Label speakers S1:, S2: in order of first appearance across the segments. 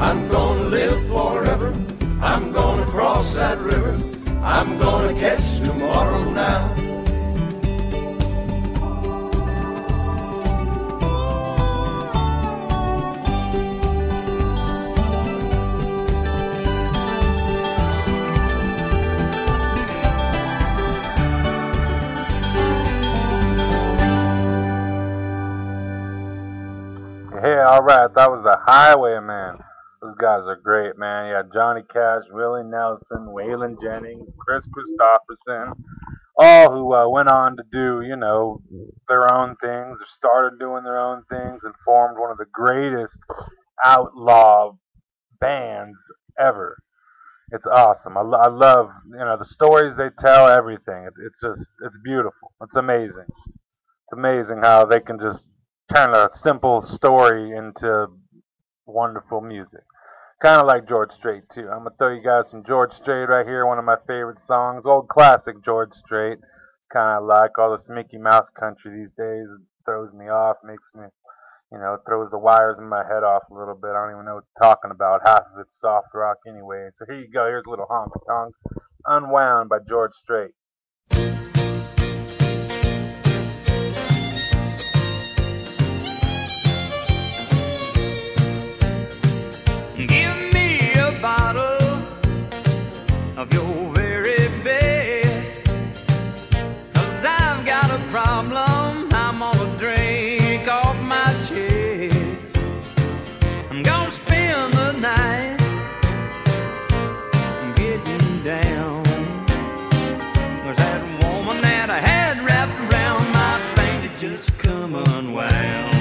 S1: I'm gonna live forever. I'm gonna cross that river. I'm gonna catch tomorrow now.
S2: Hey, alright, that was the Highwaymen. Those guys are great, man. You had Johnny Cash, Willie Nelson, Waylon Jennings, Chris Christopherson, all who went on to do, their own things, or started doing their own things, and formed one of the greatest outlaw bands ever. It's awesome. I love, the stories they tell, everything. It's beautiful. It's amazing. It's amazing how they can just turn a simple story into wonderful music. Kind of like George Strait, too. I'm going to throw you guys some George Strait right here, one of my favorite songs. Old classic George Strait. Kind of like all this Mickey Mouse country these days. It throws me off, makes me, throws the wires in my head off a little bit. I don't even know what I'm talking about. Half of it's soft rock anyway. So here you go. Here's a little honky tonk. Unwound by George Strait.
S3: Give me a bottle of your very best, 'cause I've got a problem I'm gonna drink off my chest. I'm gonna spend the night getting down, 'cause that woman that I had wrapped around my finger just come unwound.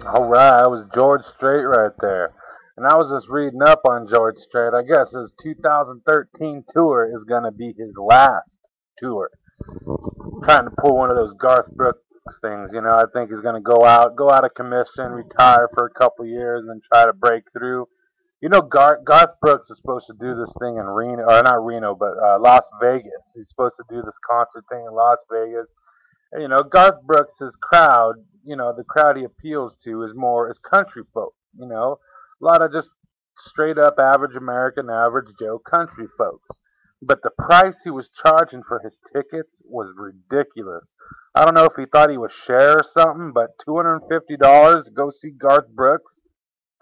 S2: Alright, that was George Strait right there. And I was just reading up on George Strait. I guess his 2013 tour is going to be his last tour. Trying to pull one of those Garth Brooks things, I think he's going to go out of commission, retire for a couple years, and then try to break through. Garth Brooks is supposed to do this thing in Reno, or not Reno, but Las Vegas. He's supposed to do this concert thing in Las Vegas. And, Garth Brooks' crowd, the crowd he appeals to is country folk, a lot of just straight up average American, average Joe country folks. But the price he was charging for his tickets was ridiculous. I don't know if he thought he was Cher or something, but $250 to go see Garth Brooks?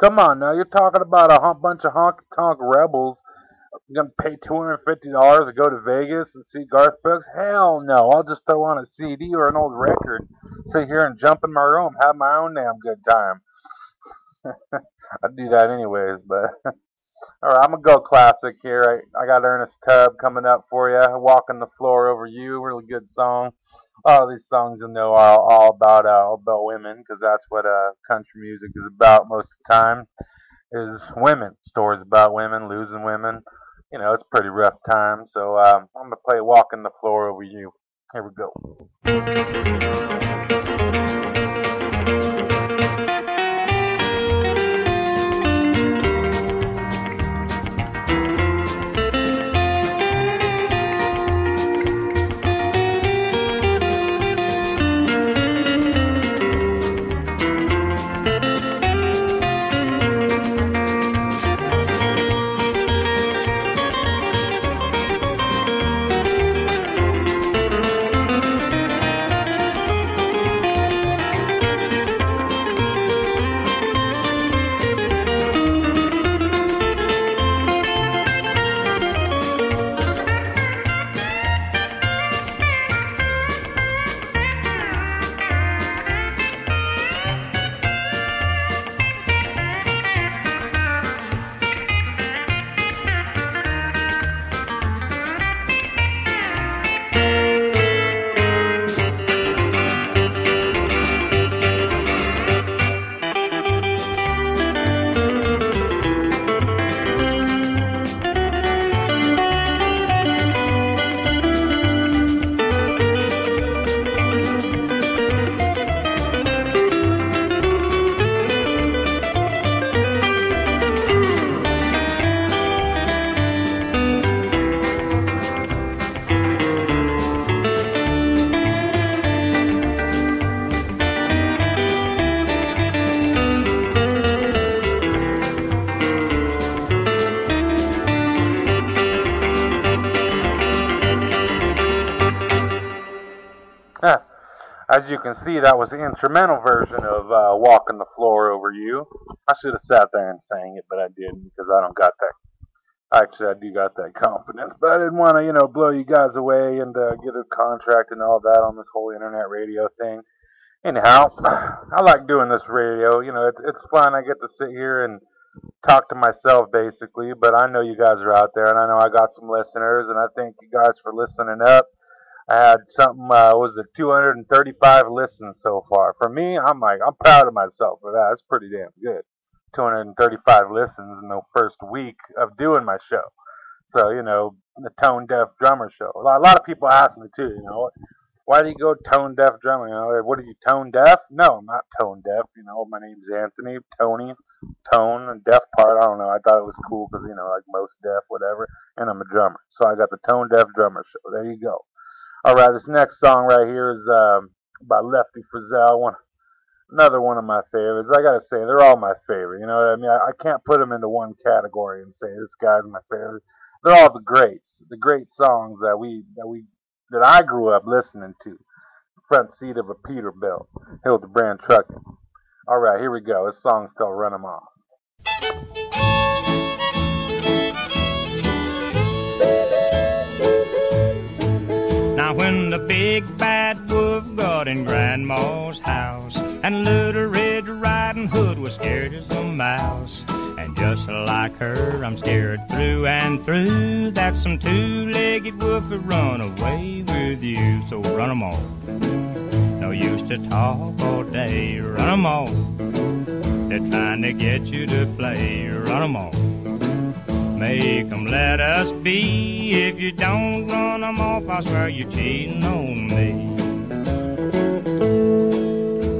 S2: Come on now, you're talking about a bunch of honky-tonk rebels going to pay $250 to go to Vegas and see Garth Brooks? Hell no, I'll just throw on a CD or an old record, sit here and jump in my room, have my own damn good time. I'd do that anyways, but... Alright, I'm going to go classic here. I got Ernest Tubb coming up for you. Walking the Floor Over You, really good song. All these songs you'll know are all about women, because that's what country music is about most of the time, is women. Stories about women, losing women. You know, it's a pretty rough time. So I'm going to play Walking the Floor Over You. Here we go. As you can see, that was the instrumental version of Walking the Floor Over You. I should have sat there and sang it, but I didn't, because I don't got that. Actually, I do got that confidence, but I didn't want to, blow you guys away and get a contract and all that on this whole internet radio thing. Anyhow, I like doing this radio. It's fun. I get to sit here and talk to myself, basically, but I know you guys are out there, and I know I got some listeners, and I thank you guys for listening up. I had something, 235 listens so far. For me, I'm proud of myself for that. That's pretty damn good. 235 listens in the first week of doing my show. So, the Tone Deaf Drummer Show. A lot of people ask me, too, why do you go Tone Deaf Drummer? What are you, tone deaf? No, I'm not tone deaf. My name's Anthony, Tony, tone, and deaf part. I don't know. I thought it was cool because, like most deaf, whatever. And I'm a drummer. So I got the Tone Deaf Drummer Show. There you go. All right, this next song right here is by Lefty Frizzell, another one of my favorites. I gotta say, they're all my favorite. You know what I mean? I can't put them into one category and say this guy's my favorite. They're all the great songs that I grew up listening to. Front seat of a Peterbilt, Hildebrand Trucking. All right, here we go. This song's called "Run 'Em Off."
S3: Now when the big bad wolf got in Grandma's house, and Little Red Riding Hood was scared as a mouse, and just like her, I'm scared through and through that some two-legged wolf would run away with you. So run 'em off. No use to talk all day. Run 'em off. They're trying to get you to play. Run 'em off. Make 'em let us be. If you don't run 'em off, I swear you're cheating on me.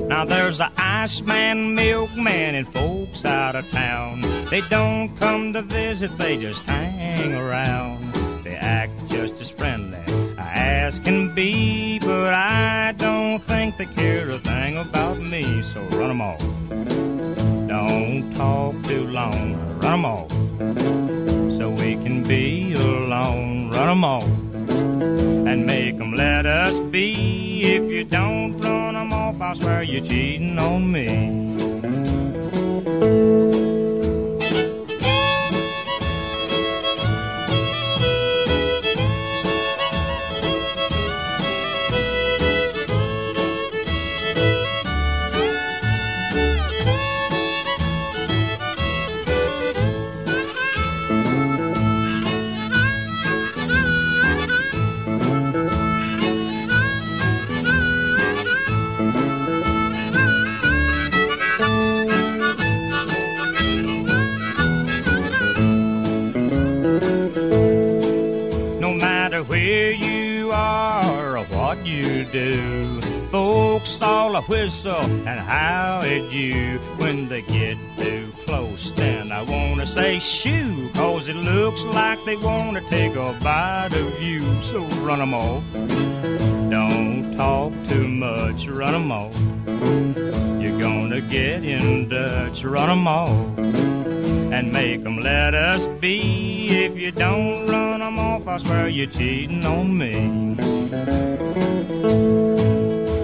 S3: Now there's the Iceman, Milkman, and folks out of town. They don't come to visit, they just hang around. They act just as friendly as can be, but I don't think they care a thing about me. So run 'em off. Don't talk too long. Run 'em off. So we can be alone. Run 'em off and make 'em let us be. If you don't run 'em off, I swear you're cheating on me. do. Folks all a whistle and howl at you when they get too close. Then I wanna say shoo, 'cause it looks like they wanna take a bite of you. So run 'em off, don't talk too much, run 'em off. You're gonna get in Dutch, run 'em off and make 'em let us be. If you don't run 'em off, I swear you're cheating on me.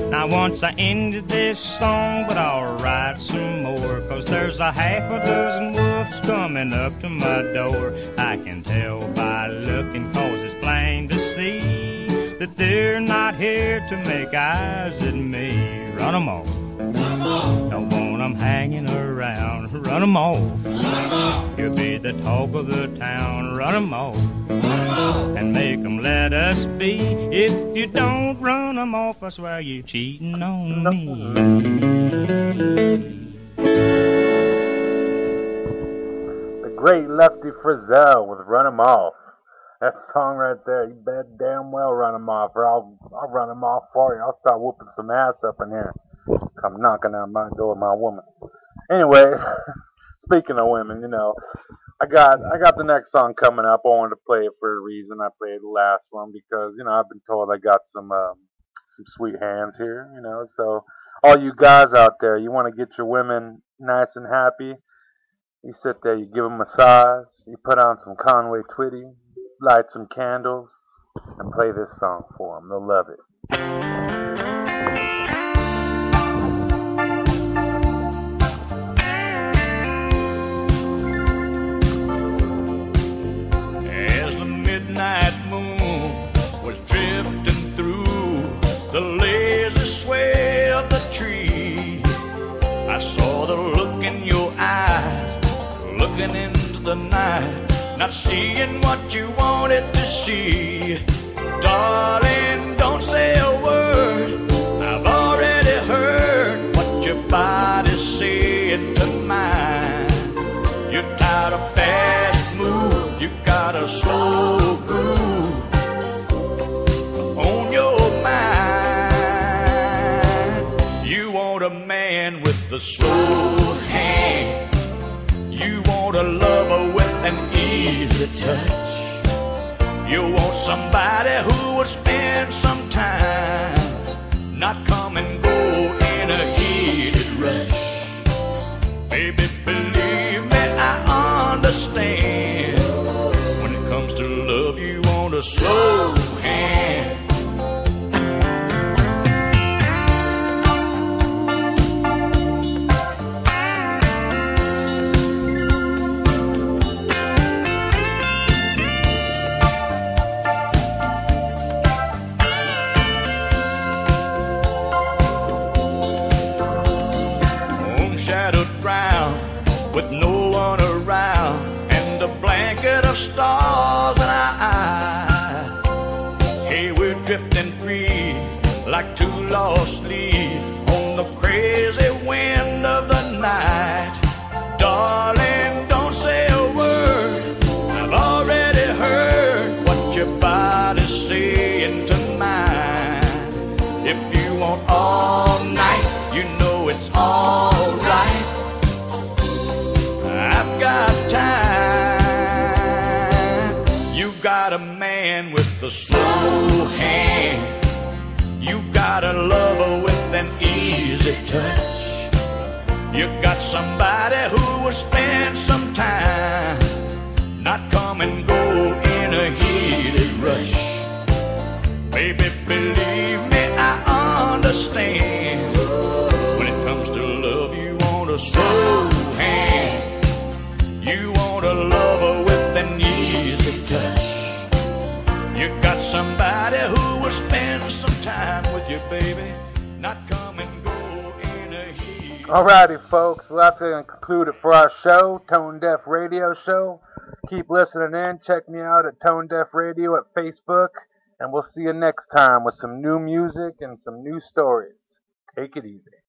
S3: Now once I ended this song, but I'll write some more, 'cause there's a half a dozen wolves coming up to my door. I can tell by looking, 'cause it's plain to see that they're not here to make eyes at me. Run 'em off, don't want 'em hanging around. Run 'em off, you'll be the talk of the town. Run 'em off and make 'em let us be. If you don't run 'em off, I swear you're cheating on me.
S2: The great Lefty Frizzell with Run 'em Off. That song right there, you bet damn well run 'em off, or I'll run 'em off for you. I'll start whooping some ass up in here. Come knocking on my door, my woman. Anyway, speaking of women, you know, I got the next song coming up. I wanted to play it for a reason. I played the last one because, you know, I've been told I got some sweet hands here, you know. So all you guys out there, you want to get your women nice and happy, you sit there, you give them a massage, you put on some Conway Twitty, light some candles, and play this song for them. They'll love it.
S3: As the midnight moon was drifting through the lazy sway of the tree, I saw the look in your eyes, looking into the night, not seeing what you wanted to see. Darling, don't say a word, I've already heard what your body's saying to mine. You're tired of fast move, you got a slow groove on your mind. You want a man with a slow hand, you want a lover with an easy touch. You want somebody who will spend some time, not come and go in a heated rush. Baby, believe me, I understand. When it comes to love, you want a slow hand. With no one around and a blanket of stars in our eyes. Hey, we're drifting free like two lost leaves on the crazy wind of the night. Darling, don't say a word, I've already heard what your body's saying to mine. If you want all night, you know it's all right. I've got time. You got a man with a slow hand, you got a lover with an easy touch. You got somebody who will spend some time, not come and go in a heated rush. Baby, believe me, I understand. When it comes to love, you want a slow hand, you want a lover with an easy touch. You got somebody who will spend some time with you, baby, not come and go in a heat.
S2: Alrighty, folks, well, that's going to conclude it for our show, Tone Deaf Radio Show. Keep listening in. Check me out at Tone Deaf Radio at Facebook, and we'll see you next time with some new music and some new stories. Take it easy.